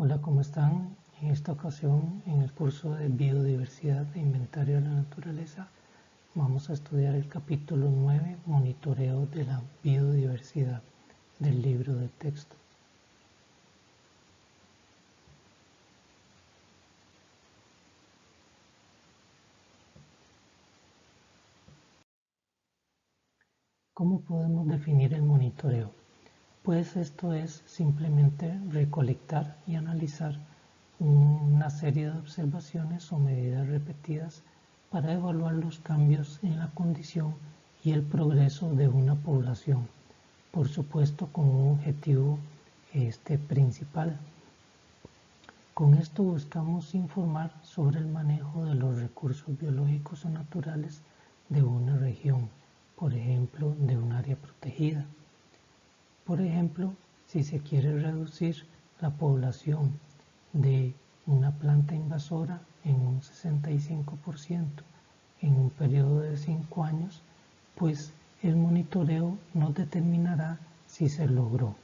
Hola, ¿cómo están? En esta ocasión, en el curso de Biodiversidad e Inventario de la Naturaleza, vamos a estudiar el capítulo 9, Monitoreo de la Biodiversidad, del libro de texto. ¿Cómo podemos definir el monitoreo? Pues esto es simplemente recolectar y analizar una serie de observaciones o medidas repetidas para evaluar los cambios en la condición y el progreso de una población, por supuesto con un objetivo principal. Con esto buscamos informar sobre el manejo de los recursos biológicos o naturales de una región, por ejemplo, de un área protegida. Por ejemplo, si se quiere reducir la población de una planta invasora en un 65% en un periodo de 5 años, pues el monitoreo nos determinará si se logró.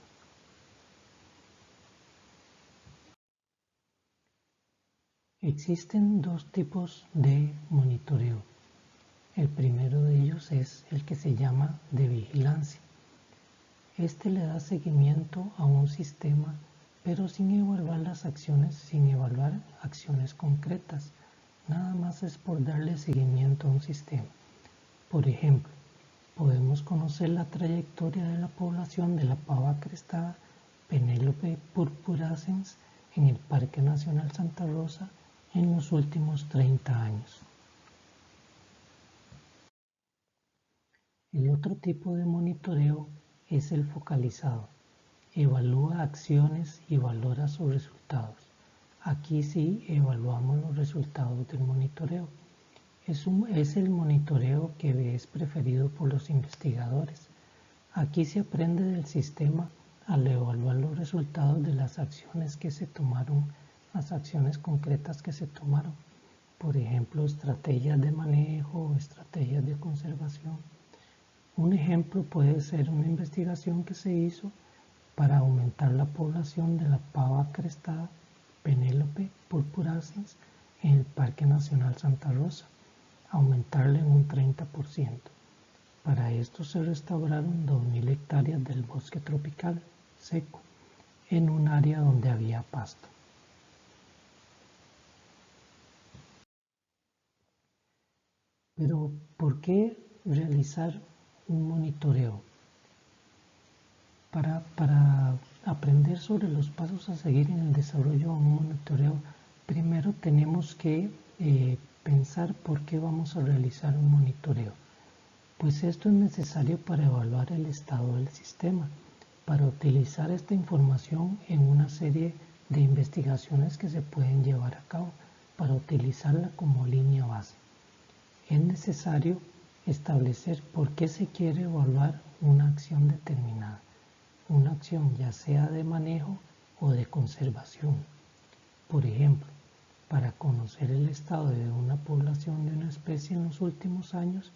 Existen dos tipos de monitoreo. El primero de ellos es el que se llama de vigilancia. Este le da seguimiento a un sistema, pero sin evaluar acciones concretas. Nada más es por darle seguimiento a un sistema. Por ejemplo, podemos conocer la trayectoria de la población de la pava crestada Penélope purpurascens en el Parque Nacional Santa Rosa en los últimos 30 años. El otro tipo de monitoreo es el focalizado. Evalúa acciones y valora sus resultados. Aquí sí evaluamos los resultados del monitoreo. Es el monitoreo que es preferido por los investigadores. Aquí se aprende del sistema al evaluar los resultados de las acciones que se tomaron, las acciones concretas que se tomaron. Por ejemplo, estrategias de manejo o estrategias de conservación. Un ejemplo puede ser una investigación que se hizo para aumentar la población de la pava crestada Penélope purpurascens en el Parque Nacional Santa Rosa, aumentarla en un 30%. Para esto se restauraron 2.000 hectáreas del bosque tropical seco en un área donde había pasto. Pero, ¿por qué realizar un monitoreo? Para aprender sobre los pasos a seguir en el desarrollo de un monitoreo, primero tenemos que pensar por qué vamos a realizar un monitoreo. Pues esto es necesario para evaluar el estado del sistema, para utilizar esta información en una serie de investigaciones que se pueden llevar a cabo, para utilizarla como línea base. Es necesario establecer por qué se quiere evaluar una acción determinada, una acción ya sea de manejo o de conservación. Por ejemplo, para conocer el estado de una población de una especie en los últimos años,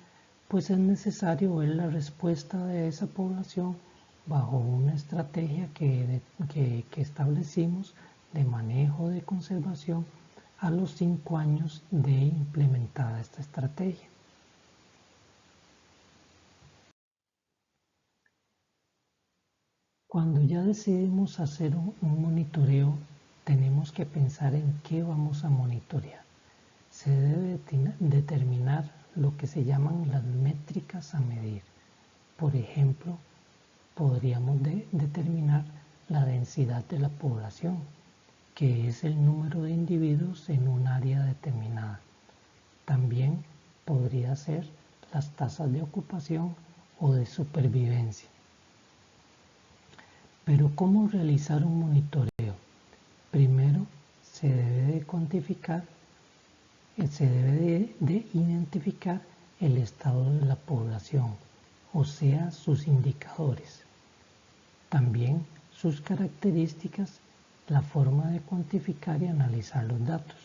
pues es necesario ver la respuesta de esa población bajo una estrategia que establecimos de manejo de conservación a los 5 años de implementada esta estrategia. Cuando ya decidimos hacer un monitoreo, tenemos que pensar en qué vamos a monitorear. Se debe determinar lo que se llaman las métricas a medir. Por ejemplo, podríamos determinar la densidad de la población, que es el número de individuos en un área determinada. También podría ser las tasas de ocupación o de supervivencia. Pero ¿cómo realizar un monitoreo? Primero se debe de cuantificar, se debe de identificar el estado de la población, o sea, sus indicadores. También sus características, la forma de cuantificar y analizar los datos.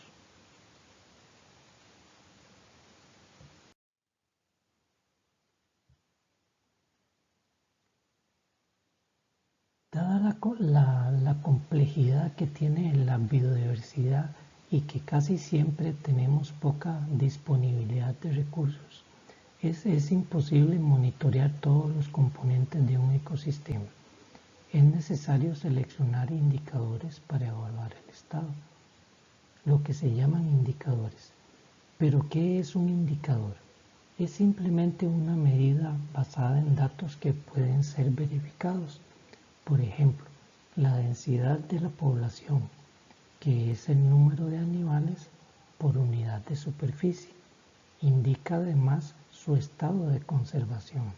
Dada la complejidad que tiene la biodiversidad y que casi siempre tenemos poca disponibilidad de recursos, es imposible monitorear todos los componentes de un ecosistema. Es necesario seleccionar indicadores para evaluar el estado, lo que se llaman indicadores. ¿Pero qué es un indicador? Es simplemente una medida basada en datos que pueden ser verificados. Por ejemplo, la densidad de la población, que es el número de animales por unidad de superficie, indica además su estado de conservación.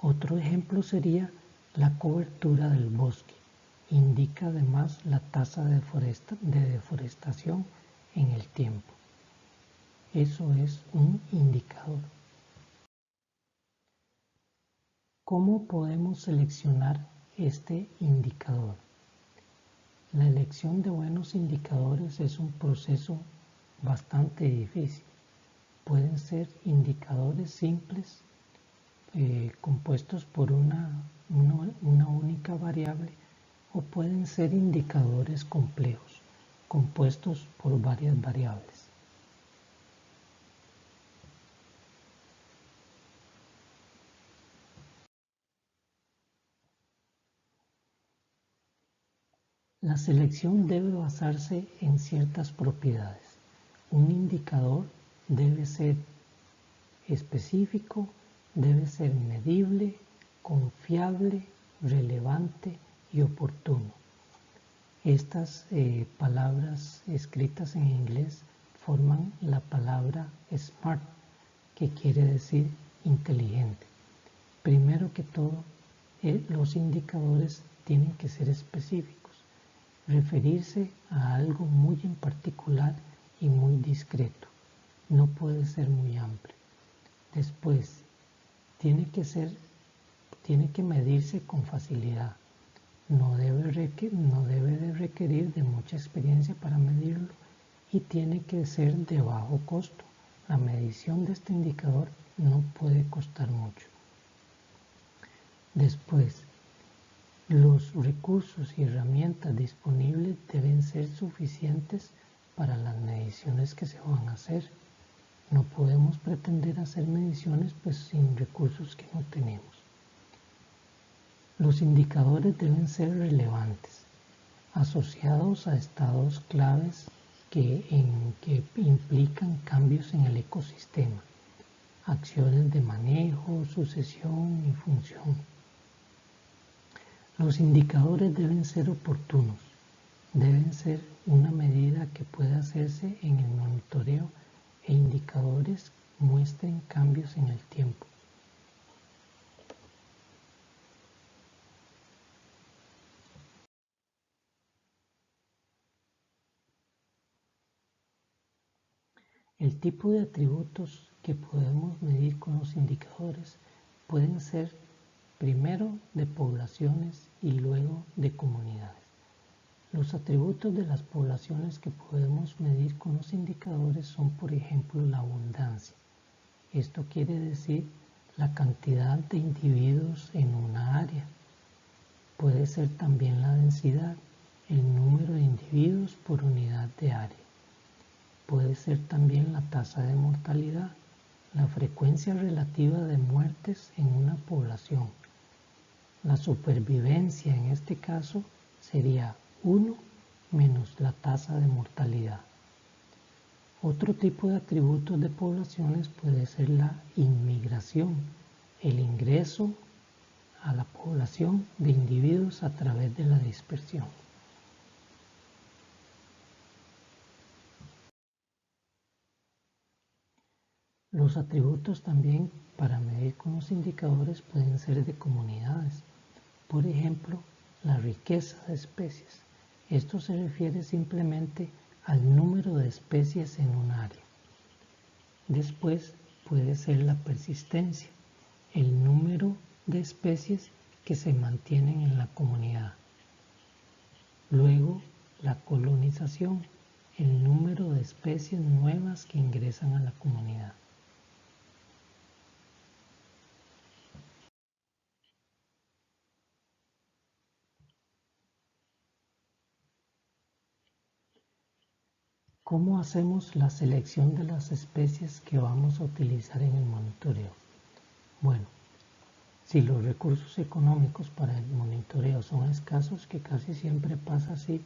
Otro ejemplo sería la cobertura del bosque, indica además la tasa de deforestación en el tiempo. Eso es un indicador. ¿Cómo podemos seleccionar este indicador? La elección de buenos indicadores es un proceso bastante difícil. Pueden ser indicadores simples, compuestos por una única variable, o pueden ser indicadores complejos, compuestos por varias variables. La selección debe basarse en ciertas propiedades. Un indicador debe ser específico, debe ser medible, confiable, relevante y oportuno. Estas palabras escritas en inglés forman la palabra SMART, que quiere decir inteligente. Primero que todo, los indicadores tienen que ser específicos, referirse a algo muy en particular y muy discreto. No puede ser muy amplio. Después, tiene que medirse con facilidad. No debe de requerir de mucha experiencia para medirlo y tiene que ser de bajo costo. La medición de este indicador no puede costar mucho. Después, los recursos y herramientas disponibles deben ser suficientes para las mediciones que se van a hacer. No podemos pretender hacer mediciones sin recursos que no tenemos. Los indicadores deben ser relevantes, asociados a estados claves que implican cambios en el ecosistema, acciones de manejo, sucesión y función. Los indicadores deben ser oportunos, deben ser una medida que pueda hacerse en el monitoreo e indicadores muestren cambios en el tiempo. El tipo de atributos que podemos medir con los indicadores pueden ser primero de poblaciones y luego de comunidades. Los atributos de las poblaciones que podemos medir con los indicadores son, por ejemplo, la abundancia. Esto quiere decir la cantidad de individuos en una área. Puede ser también la densidad, el número de individuos por unidad de área. Puede ser también la tasa de mortalidad, la frecuencia relativa de muertes en una población. La supervivencia en este caso sería 1 menos la tasa de mortalidad. Otro tipo de atributos de poblaciones puede ser la inmigración, el ingreso a la población de individuos a través de la dispersión. Los atributos también para medir con los indicadores pueden ser de comunidades. Por ejemplo, la riqueza de especies. Esto se refiere simplemente al número de especies en un área. Después puede ser la persistencia, el número de especies que se mantienen en la comunidad. Luego, la colonización, el número de especies nuevas que ingresan a la comunidad. ¿Cómo hacemos la selección de las especies que vamos a utilizar en el monitoreo? Bueno, si los recursos económicos para el monitoreo son escasos, que casi siempre pasa así,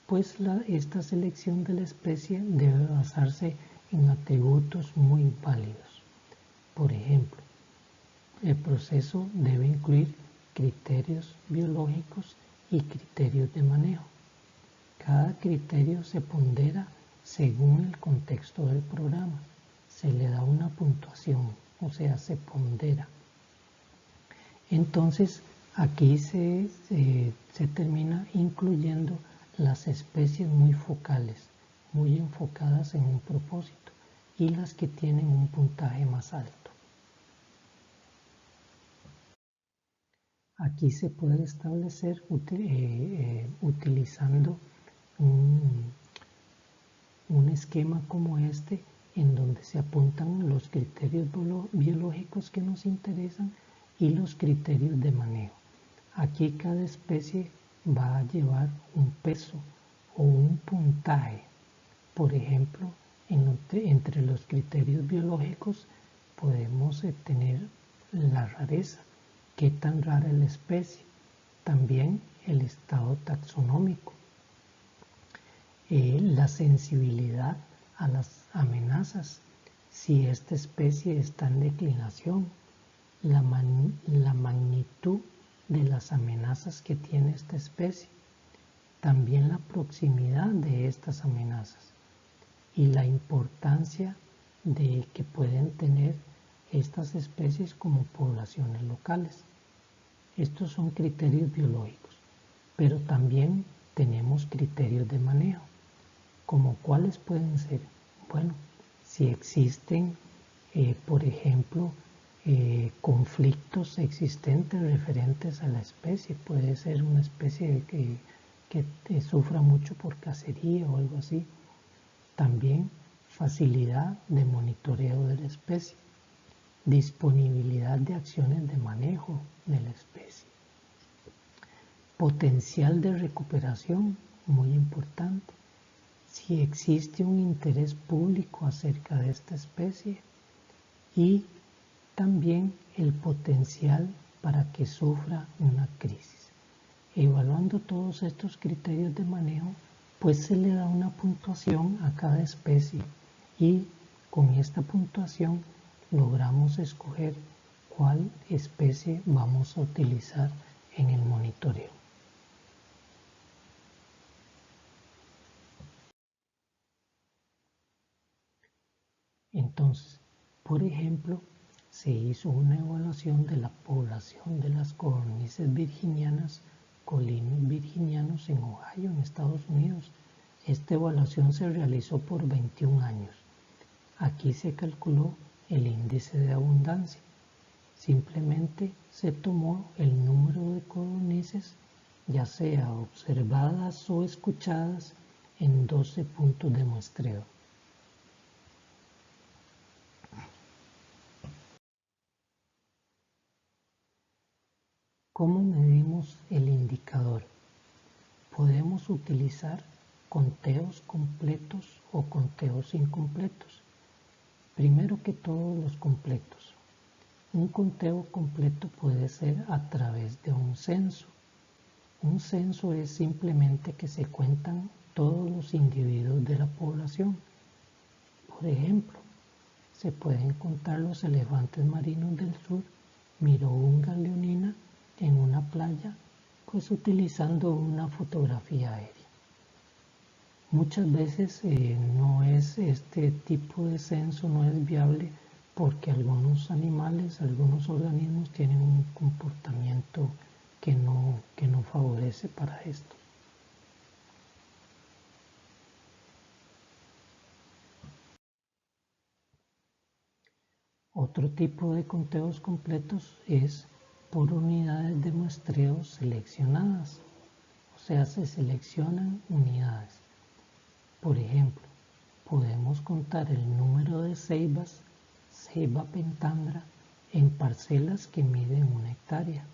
pues esta selección de la especie debe basarse en atributos muy válidos. Por ejemplo, el proceso debe incluir criterios biológicos y criterios de manejo. Cada criterio se pondera según el contexto del programa. Se le da una puntuación, o sea, se pondera. Entonces, aquí se termina incluyendo las especies muy focales, muy enfocadas en un propósito, y las que tienen un puntaje más alto. Aquí se puede establecer utilizando un esquema como este, en donde se apuntan los criterios biológicos que nos interesan y los criterios de manejo. Aquí cada especie va a llevar un peso o un puntaje. Por ejemplo, entre los criterios biológicos podemos tener la rareza, qué tan rara es la especie, también el estado taxonómico, la sensibilidad a las amenazas, si esta especie está en declinación, la magnitud de las amenazas que tiene esta especie, también la proximidad de estas amenazas y la importancia de que pueden tener estas especies como poblaciones locales. Estos son criterios biológicos, pero también tenemos criterios de manejo. ¿Como cuáles pueden ser? Bueno, si existen, por ejemplo, conflictos existentes referentes a la especie, puede ser una especie que sufra mucho por cacería o algo así. También facilidad de monitoreo de la especie, disponibilidad de acciones de manejo de la especie, potencial de recuperación, muy importante, si existe un interés público acerca de esta especie y también el potencial para que sufra una crisis. Evaluando todos estos criterios de manejo, pues se le da una puntuación a cada especie y con esta puntuación logramos escoger cuál especie vamos a utilizar en el monitoreo. Entonces, por ejemplo, se hizo una evaluación de la población de las codornices virginianas, colinos virginianos en Ohio, en Estados Unidos. Esta evaluación se realizó por 21 años. Aquí se calculó el índice de abundancia. Simplemente se tomó el número de codornices, ya sea observadas o escuchadas, en 12 puntos de muestreo. ¿Cómo medimos el indicador? Podemos utilizar conteos completos o conteos incompletos. Primero que todo, los completos. Un conteo completo puede ser a través de un censo. Un censo es simplemente que se cuentan todos los individuos de la población. Por ejemplo, se pueden contar los elefantes marinos del sur, Mirounga leonina, en una playa, pues utilizando una fotografía aérea. Muchas veces no es este tipo de censo no es viable porque algunos animales, algunos organismos tienen un comportamiento que no favorece para esto. Otro tipo de conteos completos es por unidades de muestreo seleccionadas, o sea, se seleccionan unidades. Por ejemplo, podemos contar el número de ceibas, ceiba pentandra, en parcelas que miden 1 hectárea.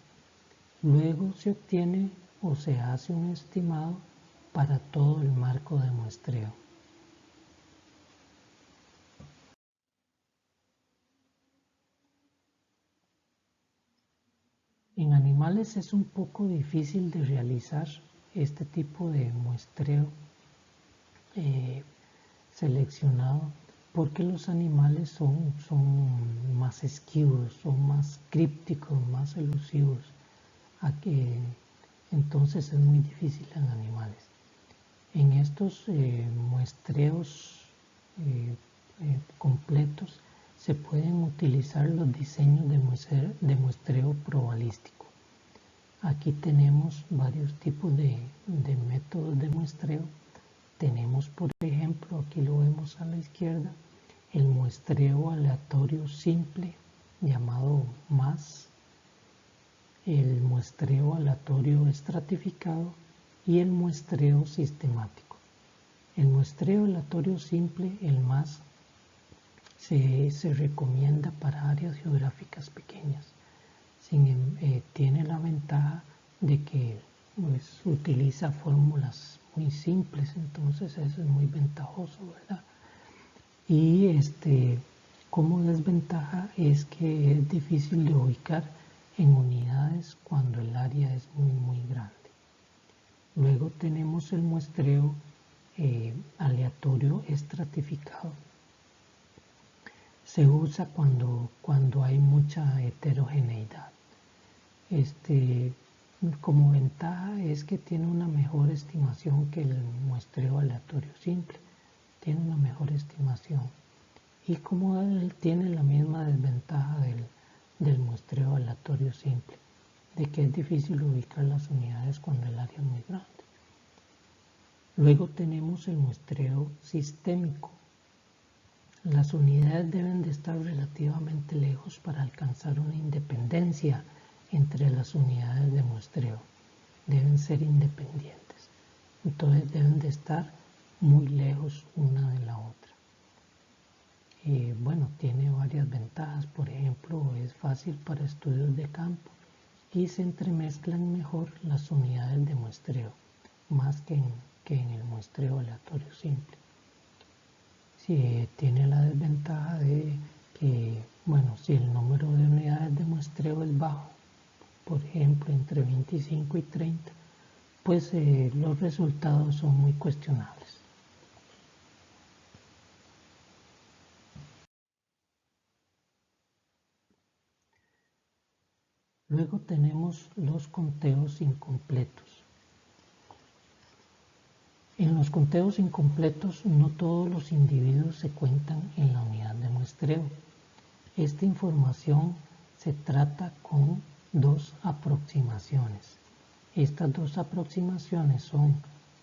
Luego se obtiene o se hace un estimado para todo el marco de muestreo. En animales es un poco difícil de realizar este tipo de muestreo seleccionado porque los animales son más esquivos, son más crípticos, más elusivos. Entonces es muy difícil en animales. En estos muestreos completos se pueden utilizar los diseños de muestreo probabilístico. Aquí tenemos varios tipos de métodos de muestreo. Tenemos, por ejemplo, aquí lo vemos a la izquierda, el muestreo aleatorio simple, llamado MAS, el muestreo aleatorio estratificado y el muestreo sistemático. El muestreo aleatorio simple, el MAS, se recomienda para áreas geográficas pequeñas. Tiene la ventaja de que pues, utiliza fórmulas muy simples, entonces eso es muy ventajoso, ¿verdad? Y como desventaja es que es difícil de ubicar en unidades cuando el área es muy grande. Luego tenemos el muestreo aleatorio estratificado. Se usa cuando hay mucha heterogeneidad. Como ventaja es que tiene una mejor estimación que el muestreo aleatorio simple. Tiene una mejor estimación. Y como él tiene la misma desventaja del muestreo aleatorio simple, de que es difícil ubicar las unidades cuando el área es muy grande. Luego tenemos el muestreo sistémico. Las unidades deben de estar relativamente lejos para alcanzar una independencia entre las unidades de muestreo. Deben ser independientes. Entonces deben de estar muy lejos una de la otra. Bueno, tiene varias ventajas. Por ejemplo, es fácil para estudios de campo y se entremezclan mejor las unidades de muestreo, más que en el muestreo aleatorio simple. Tiene la desventaja de que, bueno, si el número de unidades de muestreo es bajo, por ejemplo, entre 25 y 30, pues los resultados son muy cuestionables. Luego tenemos los conteos incompletos. En los conteos incompletos no todos los individuos se cuentan en la unidad de muestreo. Esta información se trata con dos aproximaciones. Estas dos aproximaciones son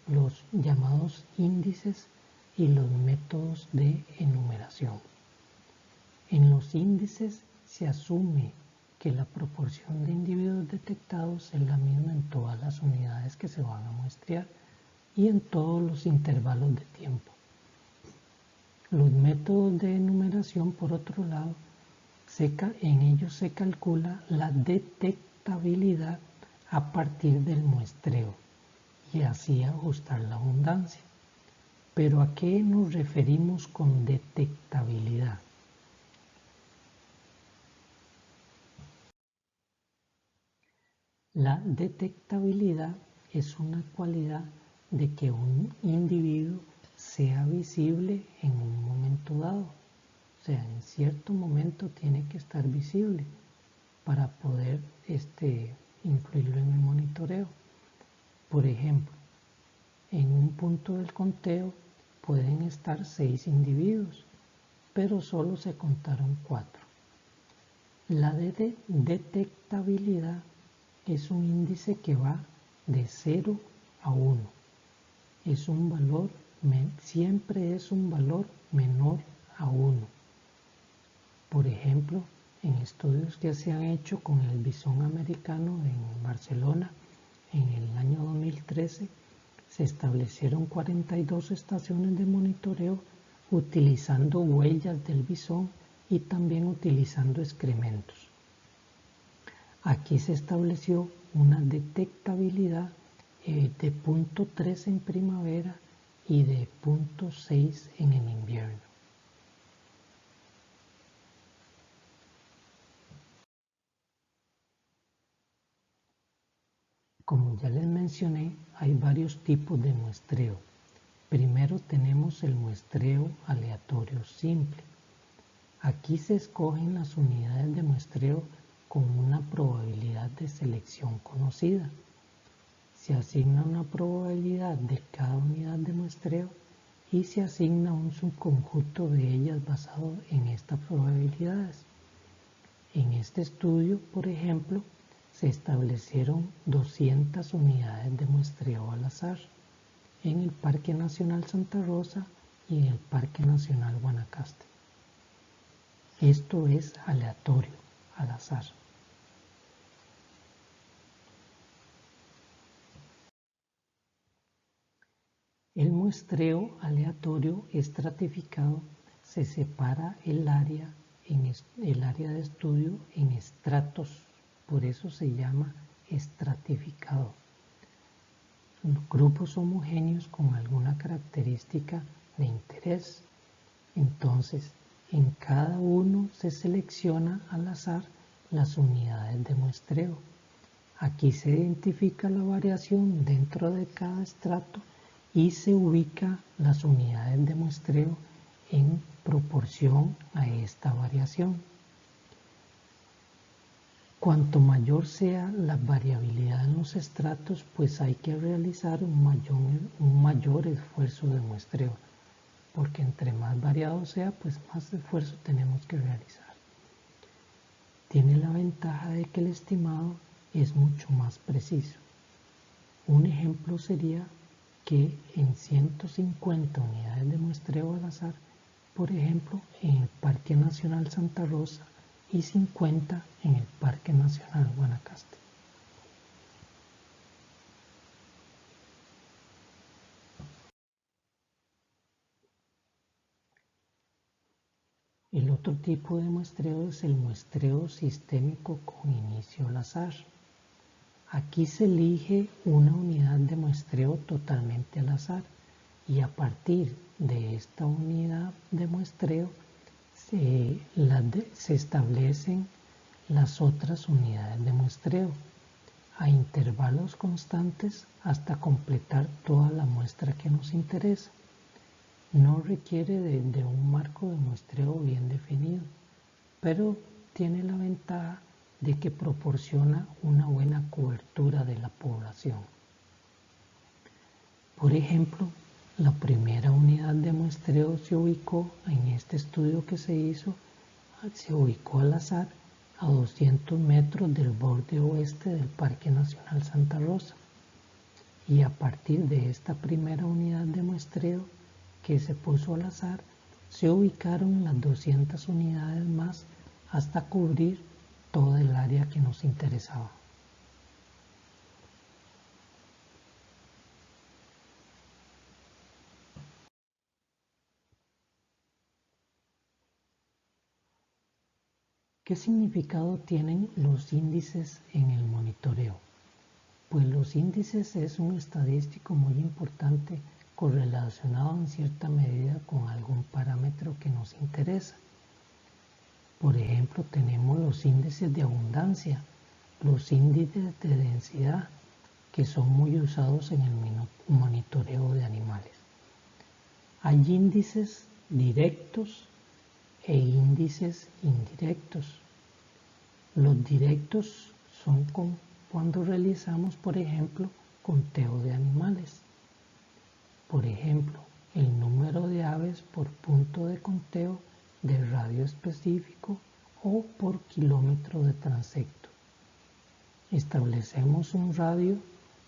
los llamados índices y los métodos de enumeración. En los índices se asume que la proporción de individuos detectados es la misma en todas las unidades que se van a muestrear y en todos los intervalos de tiempo. Los métodos de enumeración, por otro lado, en ellos se calcula la detectabilidad a partir del muestreo y así ajustar la abundancia. Pero ¿a qué nos referimos con detectabilidad? La detectabilidad es una cualidad de que un individuo sea visible en un momento dado. O sea, en cierto momento tiene que estar visible para poder incluirlo en el monitoreo. Por ejemplo, en un punto del conteo pueden estar 6 individuos, pero solo se contaron 4. La detectabilidad es un índice que va de 0 a 1. Siempre es un valor menor a 1. Por ejemplo, en estudios que se han hecho con el bisón americano en Barcelona, en el año 2013, se establecieron 42 estaciones de monitoreo utilizando huellas del bisón y también utilizando excrementos. Aquí se estableció una detectabilidad de 0.3 en primavera y de 0.6 en el invierno. Como ya les mencioné, hay varios tipos de muestreo. Primero tenemos el muestreo aleatorio simple. Aquí se escogen las unidades de muestreo con una probabilidad de selección conocida. Se asigna una probabilidad de cada unidad de muestreo y se asigna un subconjunto de ellas basado en estas probabilidades. En este estudio, por ejemplo, se establecieron 200 unidades de muestreo al azar en el Parque Nacional Santa Rosa y en el Parque Nacional Guanacaste. Esto es aleatorio, al azar. El muestreo aleatorio estratificado se separa el área de estudio en estratos, por eso se llama estratificado. Grupos homogéneos con alguna característica de interés. Entonces, en cada uno se selecciona al azar las unidades de muestreo. Aquí se identifica la variación dentro de cada estrato y se ubica las unidades de muestreo en proporción a esta variación. Cuanto mayor sea la variabilidad en los estratos, pues hay que realizar un mayor esfuerzo de muestreo, porque entre más variado sea, pues más esfuerzo tenemos que realizar. Tiene la ventaja de que el estimado es mucho más preciso. Un ejemplo sería que en 150 unidades de muestreo al azar, por ejemplo, en el Parque Nacional Santa Rosa y 50 en el Parque Nacional Guanacaste. El otro tipo de muestreo es el muestreo sistémico con inicio al azar. Aquí se elige una unidad de muestreo totalmente al azar y a partir de esta unidad de muestreo se establecen las otras unidades de muestreo a intervalos constantes hasta completar toda la muestra que nos interesa. No requiere de un marco de muestreo bien definido, pero tiene la ventaja de que proporciona una buena cobertura de la población. Por ejemplo, la primera unidad de muestreo se ubicó en este estudio que se hizo, se ubicó al azar a 200 metros del borde oeste del Parque Nacional Santa Rosa. Y a partir de esta primera unidad de muestreo que se puso al azar, se ubicaron las 200 unidades más hasta cubrir toda el área que nos interesaba. ¿Qué significado tienen los índices en el monitoreo? Pues los índices es un estadístico muy importante correlacionado en cierta medida con algún parámetro que nos interesa. Por ejemplo, tenemos los índices de abundancia, los índices de densidad, que son muy usados en el monitoreo de animales. Hay índices directos e índices indirectos. Los directos son cuando realizamos, por ejemplo, conteo de animales. Por ejemplo, el número de aves por punto de conteo de radio específico o por kilómetro de transecto. Establecemos un radio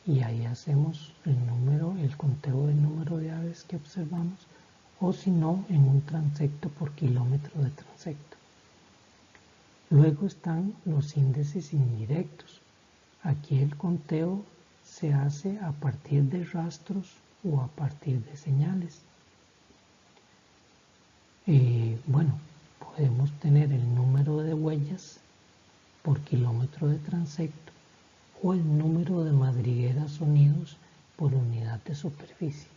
y ahí hacemos el conteo del número de aves que observamos, o si no, en un transecto por kilómetro de transecto. Luego están los índices indirectos. Aquí el conteo se hace a partir de rastros o a partir de señales. Podemos tener el número de huellas por kilómetro de transecto o el número de madrigueras sonidos por unidad de superficie.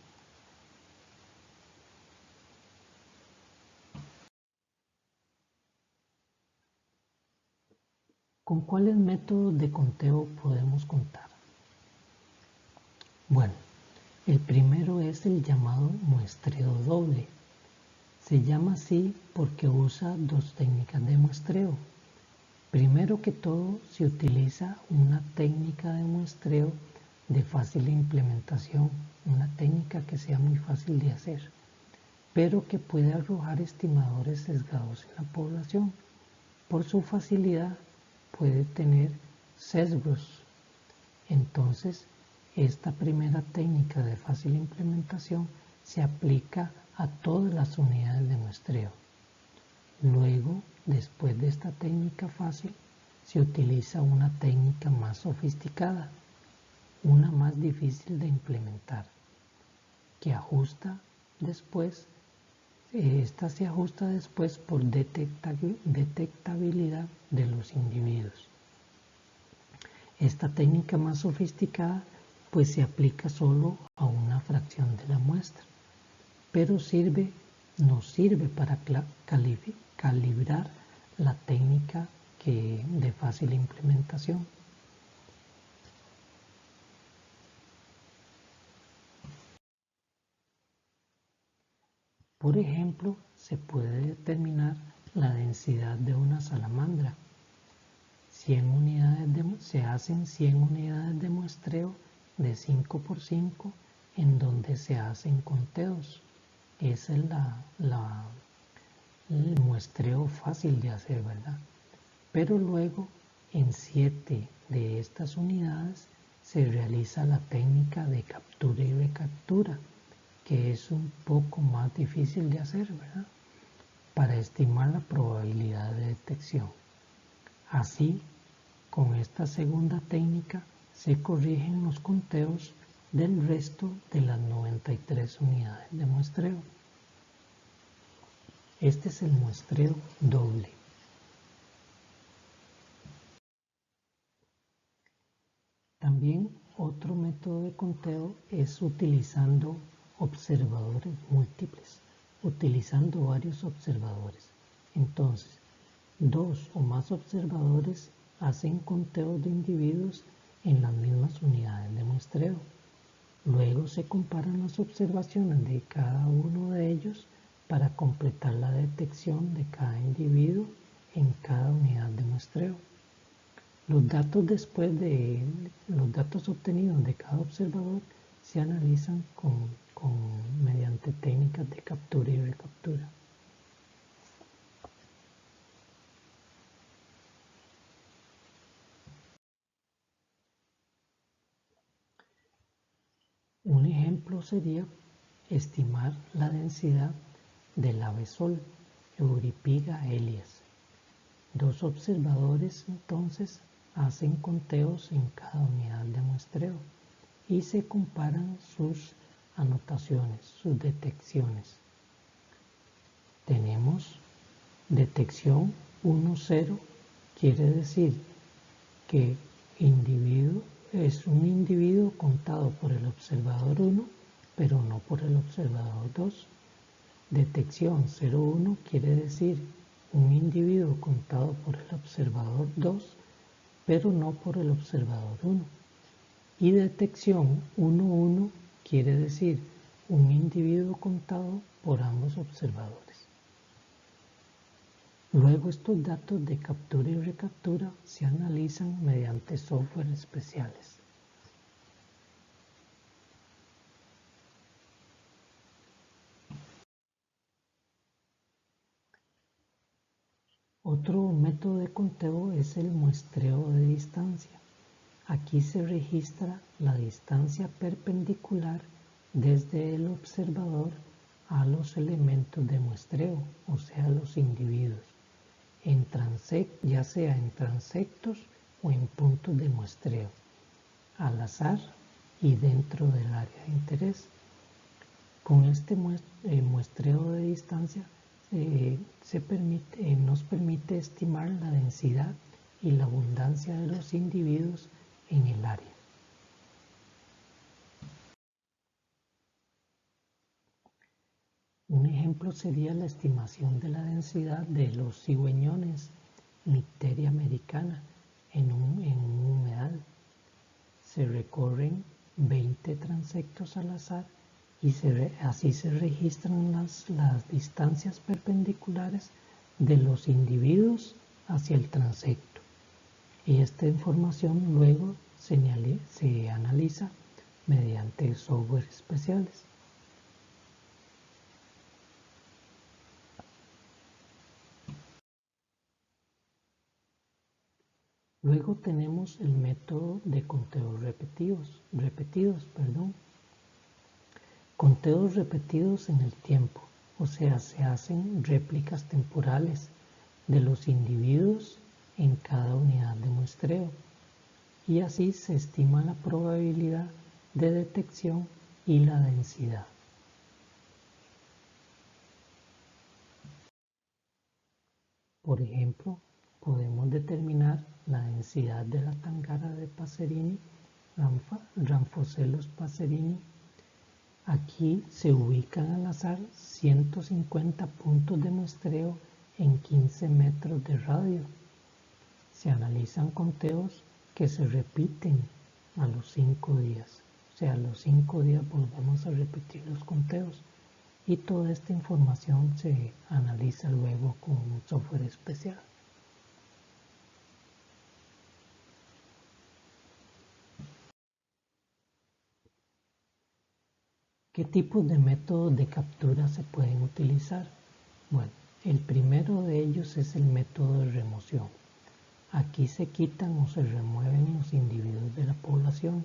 ¿Con cuáles métodos de conteo podemos contar? Bueno, el primero es el llamado muestreo doble. Se llama así porque usa dos técnicas de muestreo. Primero que todo, se utiliza una técnica de muestreo de fácil implementación, una técnica que sea muy fácil de hacer, pero que puede arrojar estimadores sesgados en la población. Por su facilidad puede tener sesgos. Entonces, esta primera técnica de fácil implementación se aplica a todas las unidades de muestreo. Luego, después de esta técnica fácil, se utiliza una técnica más sofisticada, una más difícil de implementar, que ajusta después. Esta se ajusta después por detectabilidad de los individuos. Esta técnica más sofisticada pues se aplica solo a una fracción de la muestra, pero nos sirve para calibrar la técnica de fácil implementación. Por ejemplo, se puede determinar la densidad de una salamandra. Se hacen 100 unidades de muestreo de 5 por 5 en donde se hacen conteos. Ese es el muestreo fácil de hacer, ¿verdad? Pero luego en 7 de estas unidades se realiza la técnica de captura y recaptura, que es un poco más difícil de hacer, ¿verdad? Para estimar la probabilidad de detección. Así, con esta segunda técnica se corrigen los conteos del resto de las 93 unidades de muestreo. Este es el muestreo doble. También otro método de conteo es utilizando observadores múltiples, utilizando varios observadores. Entonces, dos o más observadores hacen conteos de individuos en las mismas unidades de muestreo. Luego se comparan las observaciones de cada uno de ellos para completar la detección de cada individuo en cada unidad de muestreo. Los datos obtenidos de cada observador se analizan mediante técnicas de captura y recaptura. Un ejemplo sería estimar la densidad del ave sol, Euripiga elias. Dos observadores entonces hacen conteos en cada unidad de muestreo y se comparan sus anotaciones, sus detecciones. Tenemos detección 1,0, quiere decir que individuo es un individuo contado por el observador 1, pero no por el observador 2. Detección 0,1 quiere decir un individuo contado por el observador 2, pero no por el observador 1. Y detección 1,1 quiere decir un individuo contado por ambos observadores. Luego estos datos de captura y recaptura se analizan mediante software especiales. Otro método de conteo es el muestreo de distancia. Aquí se registra la distancia perpendicular desde el observador a los elementos de muestreo, o sea, los individuos, ya sea en transectos o en puntos de muestreo, al azar y dentro del área de interés. Con este muestreo de distancia nos permite estimar la densidad y la abundancia de los individuos en el área. Un ejemplo sería la estimación de la densidad de los cigüeñones Mycteria americana en un humedal. Se recorren 20 transectos al azar y así se registran las distancias perpendiculares de los individuos hacia el transecto. Y esta información luego se analiza mediante software especiales. Luego tenemos el método de conteos repetidos. Conteos repetidos en el tiempo, o sea, se hacen réplicas temporales de los individuos en cada unidad de muestreo, y así se estima la probabilidad de detección y la densidad. Por ejemplo, podemos determinar la densidad de la tangara de Pacerini, Rhamphochelus pacerini. Aquí se ubican al azar 150 puntos de muestreo en 15 metros de radio. Se analizan conteos que se repiten a los 5 días. O sea, a los 5 días volvemos a repetir los conteos. Y toda esta información se analiza luego con un software especial. ¿Qué tipos de métodos de captura se pueden utilizar? Bueno, el primero de ellos es el método de remoción. Aquí se quitan o se remueven los individuos de la población,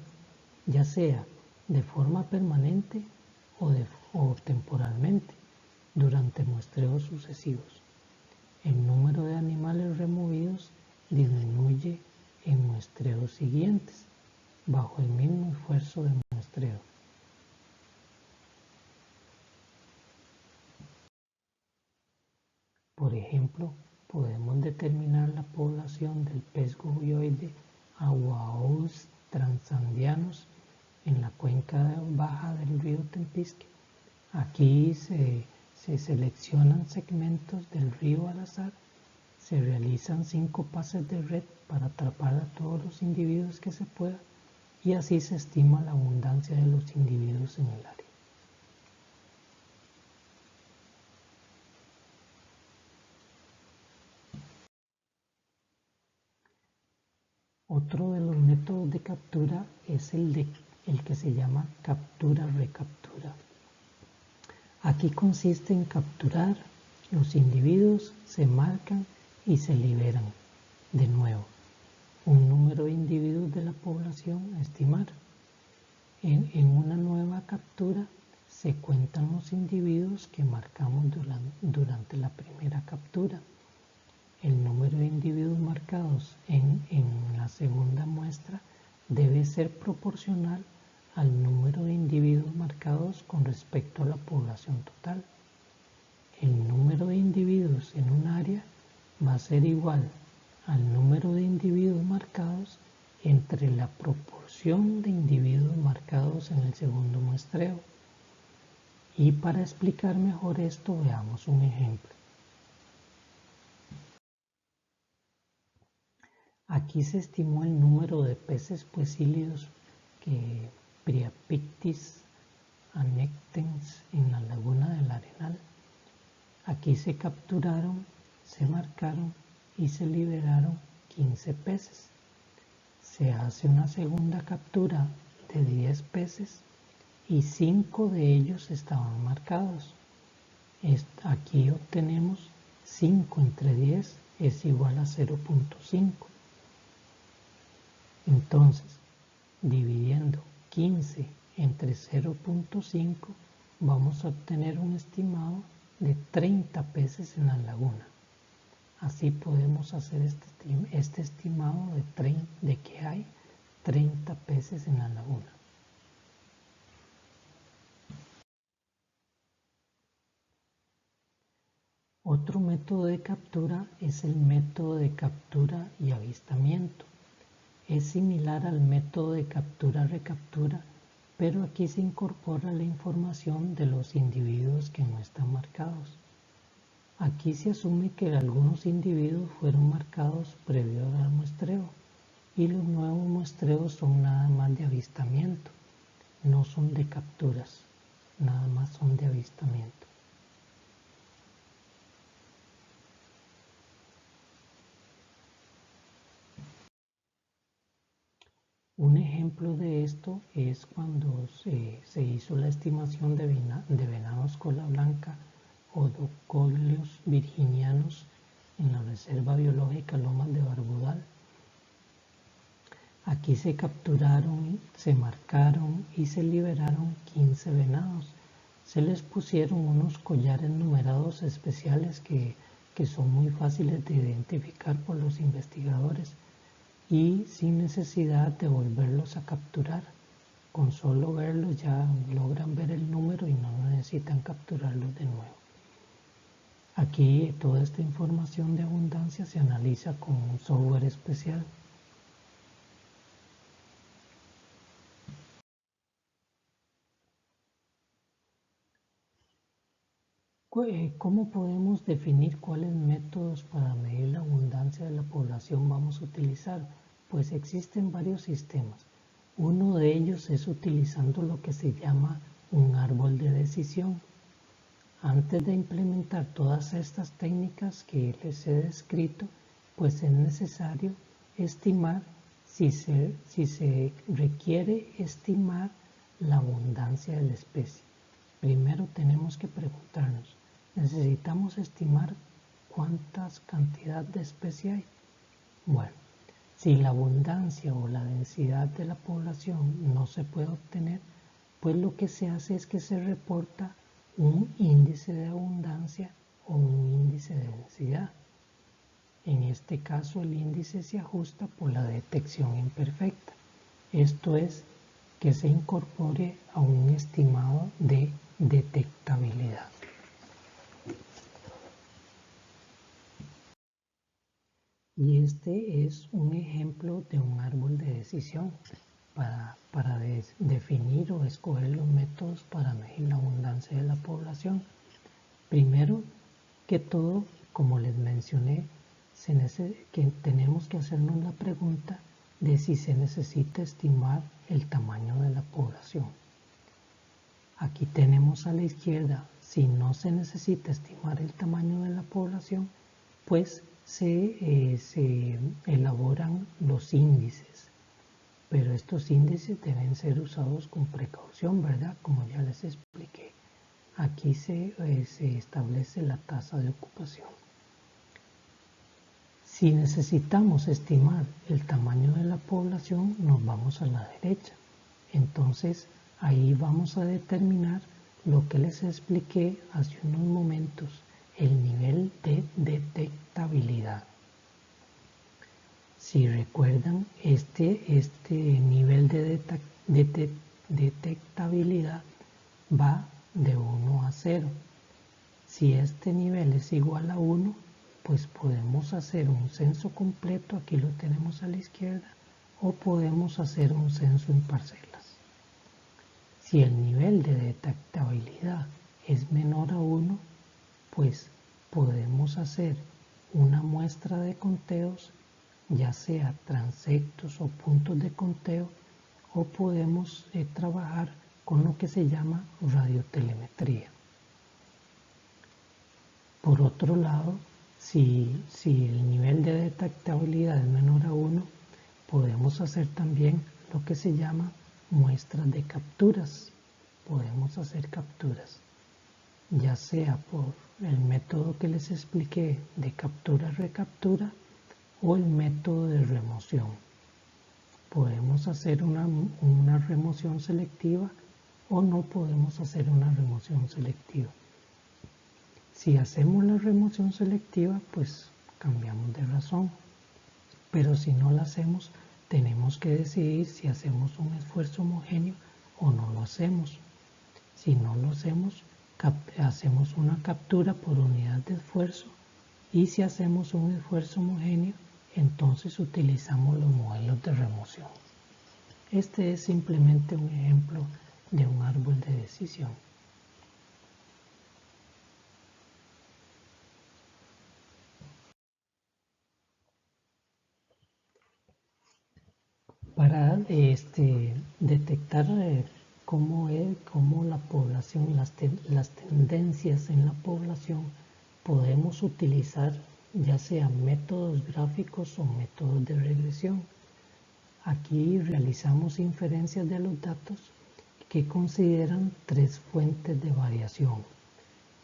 ya sea de forma permanente o temporalmente, durante muestreos sucesivos. El número de animales removidos disminuye en muestreos siguientes, bajo el mismo esfuerzo de muestreo. Por ejemplo, podemos determinar la población del pez gobioide Aguaous transandianus en la cuenca baja del río Tempisque. Aquí se seleccionan segmentos del río al azar, se realizan 5 pases de red para atrapar a todos los individuos que se pueda, y así se estima la abundancia de los individuos en el área. Otro de los métodos de captura es el que se llama captura-recaptura. Aquí consiste en capturar, los individuos se marcan y se liberan de nuevo un número de individuos de la población a estimar. En una nueva captura se cuentan los individuos que marcamos durante la primera captura. El número de individuos marcados en la segunda muestra debe ser proporcional al número de individuos marcados con respecto a la población total. El número de individuos en un área va a ser igual al número de individuos marcados entre la proporción de individuos marcados en el segundo muestreo. Y para explicar mejor esto, veamos un ejemplo. Aquí se estimó el número de peces puecílidos que Priapictis annectens en la laguna del Arenal. Aquí se capturaron, se marcaron y se liberaron 15 peces. Se hace una segunda captura de 10 peces y 5 de ellos estaban marcados. Aquí obtenemos 5 entre 10 es igual a 0.5. Entonces, dividiendo 15 entre 0.5, vamos a obtener un estimado de 30 peces en la laguna. Así podemos hacer este estimado de que hay 30 peces en la laguna. Otro método de captura es el método de captura y avistamiento. Es similar al método de captura-recaptura, pero aquí se incorpora la información de los individuos que no están marcados. Aquí se asume que algunos individuos fueron marcados previo al muestreo y los nuevos muestreos son nada más de avistamiento. no son de capturas, nada más son de avistamiento. Un ejemplo de esto es cuando se hizo la estimación de venados cola blanca o docolios virginianos en la Reserva Biológica Lomas de Barbudal. Aquí se capturaron, se marcaron y se liberaron 15 venados. Se les pusieron unos collares numerados especiales que son muy fáciles de identificar por los investigadores y sin necesidad de volverlos a capturar. Con solo verlos ya logran ver el número y no necesitan capturarlos de nuevo. Aquí toda esta información de abundancia se analiza con un software especial. ¿Cómo podemos definir cuáles métodos para medir la abundancia de la población vamos a utilizar? Pues existen varios sistemas. Uno de ellos es utilizando lo que se llama un árbol de decisión. Antes de implementar todas estas técnicas que les he descrito, pues es necesario estimar si se requiere estimar la abundancia de la especie. Primero tenemos que preguntarnos, ¿necesitamos estimar cuántas cantidad de especie hay? Bueno, si la abundancia o la densidad de la población no se puede obtener, pues lo que se hace es que se reporta un índice de abundancia o un índice de densidad. En este caso el índice se ajusta por la detección imperfecta. Esto es que se incorpore a un estimado de detectabilidad. Y este es un ejemplo de un árbol de decisión para definir o escoger los métodos para medir la abundancia de la población. Primero que todo, como les mencioné, que tenemos que hacernos la pregunta de si se necesita estimar el tamaño de la población. Aquí tenemos a la izquierda, si no se necesita estimar el tamaño de la población, pues se elaboran los índices. Pero estos índices deben ser usados con precaución, ¿verdad? Como ya les expliqué. Aquí se establece la tasa de ocupación. Si necesitamos estimar el tamaño de la población, nos vamos a la derecha. Entonces, ahí vamos a determinar lo que les expliqué hace unos momentos, el nivel de detectabilidad. Si recuerdan, este nivel de detectabilidad va de 1 a 0. Si este nivel es igual a 1, pues podemos hacer un censo completo, aquí lo tenemos a la izquierda, o podemos hacer un censo en parcelas. Si el nivel de detectabilidad es menor a 1, pues podemos hacer una muestra de conteos, ya sea transectos o puntos de conteo, o podemos trabajar con lo que se llama radiotelemetría. Por otro lado, si el nivel de detectabilidad es menor a 1, podemos hacer también lo que se llama muestras de capturas. Podemos hacer capturas, ya sea por el método que les expliqué de captura-recaptura o el método de remoción. Podemos hacer una remoción selectiva o no podemos hacer una remoción selectiva. Si hacemos la remoción selectiva, pues cambiamos de razón. Pero si no la hacemos, tenemos que decidir si hacemos un esfuerzo homogéneo o no lo hacemos. Si no lo hacemos, hacemos una captura por unidad de esfuerzo, y si hacemos un esfuerzo homogéneo, entonces utilizamos los modelos de remoción. Este es simplemente un ejemplo de un árbol de decisión. Para detectar cómo la población, las tendencias en la población, podemos utilizar ya sea métodos gráficos o métodos de regresión. Aquí realizamos inferencias de los datos que consideran tres fuentes de variación.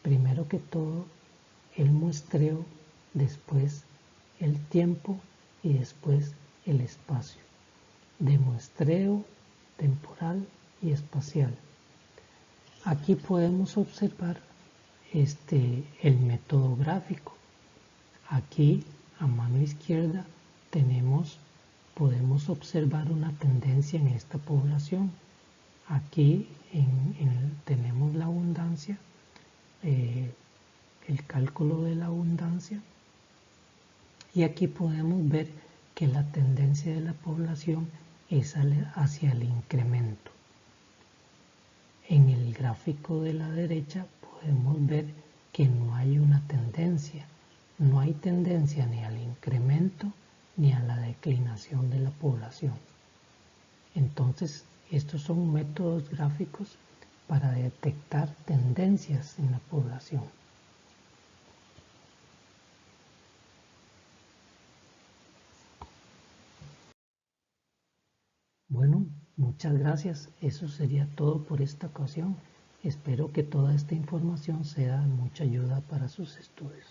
Primero que todo, el muestreo, después el tiempo y después el espacio. De muestreo, temporal y espacial. Aquí podemos observar el método gráfico. Aquí a mano izquierda podemos observar una tendencia en esta población. Aquí tenemos la abundancia, el cálculo de la abundancia, y aquí podemos ver que la tendencia de la población es hacia el incremento. En el gráfico de la derecha podemos ver que no hay una tendencia. No hay tendencia ni al incremento ni a la declinación de la población. Entonces, estos son métodos gráficos para detectar tendencias en la población. Bueno, muchas gracias. Eso sería todo por esta ocasión. Espero que toda esta información sea de mucha ayuda para sus estudios.